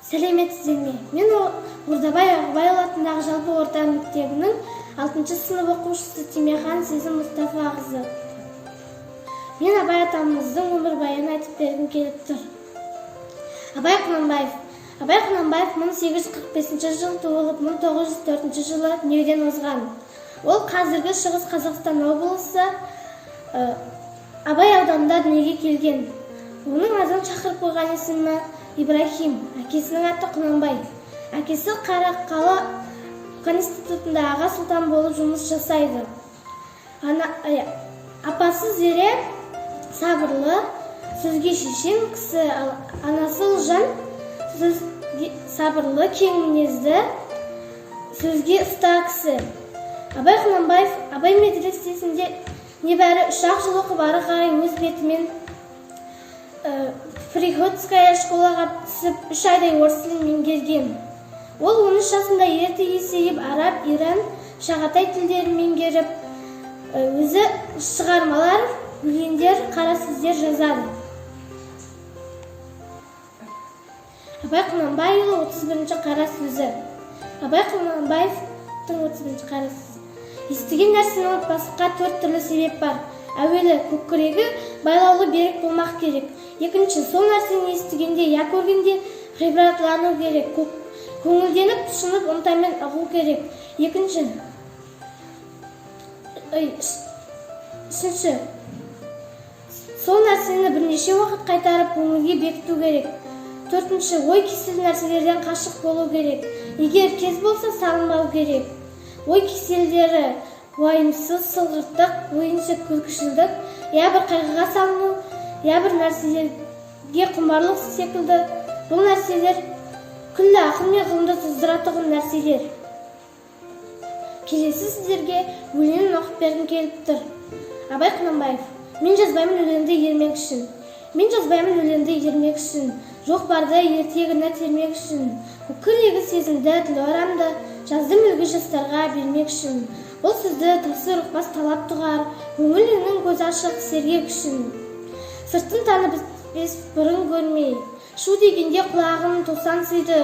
Сәлеметсіздер ме? Мен Ордабай Ағыбайұлы атындағы жалпы орта мектебінің 6 сынып оқушысы Тимехан Сезім Мұстафа қызы. Мен Абай атамыздың өмірбаянын айтып бергім келіп тұр. Абай Құнанбаев 1845 жылы туылып, 1904 жылы дүниеден озған. Ол қазіргі Шығыс Қазақстан облысы Абай ауданында дүниеге келген. Оның азан шақырып қойған есімі Ибрахим, әкесінің аты Құнанбай. Әкесі Қарақалы институтында аға сұлтан болып жұмыс жасайды. Апасы Зере сабырлы, сөзге шешен кісі, анасы Ұлжан сабырлы, кең мінезді, сөзге ұста кісі. Абай Құнанбаев Абай медресесінде небәрі 3 жыл оқып, ары қарай өз бетімен Приходская школаға түсіп 3 айдай орыс тілін меңгерген. Ол 13 жасында ерте есейіп, араб, иран, шағатай тілдерін меңгеріп, өзі шығармалар, өлеңдер, қара сөздер жазады. Абай Құнанбайұлы 31 қара сөзі. Абай Құнанбаевтың 31 қара сөзі. Естіген нәрсені ұмытпасқа 4 түрлі себеп бар. Әуелі, көкірегі байлаулы берік болмақ керек. Екінші, сол нәрсені естігенде, я көргенде ғибратлану керек. Көңілденіп, тұшынып, ынтамен ұғу керек. Үшінші, сол нәрсені бірнеше уақыт қайтарып, көңілге бекіту керек. Төртінші, ой кеселі нәрселерден қашық болу керек. Егер кез болса, салынбау керек. Ой кеселдері уайымсыз, сылғырттық, ойыншық, күлкішілдік, я бір қайғыға салыну, я бір нәрселерге құмарлық секілді. Бұл нәрселер күллі ақыл мен ғылымды тұздыратығын нәрселер. Келесі сіздерге өлеңін оқып бергім келіп тұр. Абай Құнанбаев: мен жазбаймын өлеңді ермек үшін. Мен жазбаймын өлеңді ермек үшін. Жоқ барды ертегіні термек үшін. Бүкіл егі сезімді, тіл орамды жаздым үлгі жастарға бермек үшін. Бұл сөзді тасыр ұқпас талап тұғар, көңілінің көз ашық сергек үшін. Сыртын танып бес бұрын көрмей, шу дегенде құлағын тосан сыйды.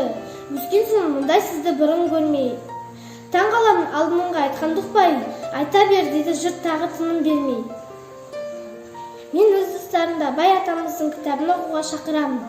Өскен соң мұндай сізді бұрын көрмей. Таң қаламын алдымыңға айтқан дұқпай, айта бер деді жұрт тағы тыным бермей. Мен өз достарымды Абай атамыздың кітабын оқуға шақырамын.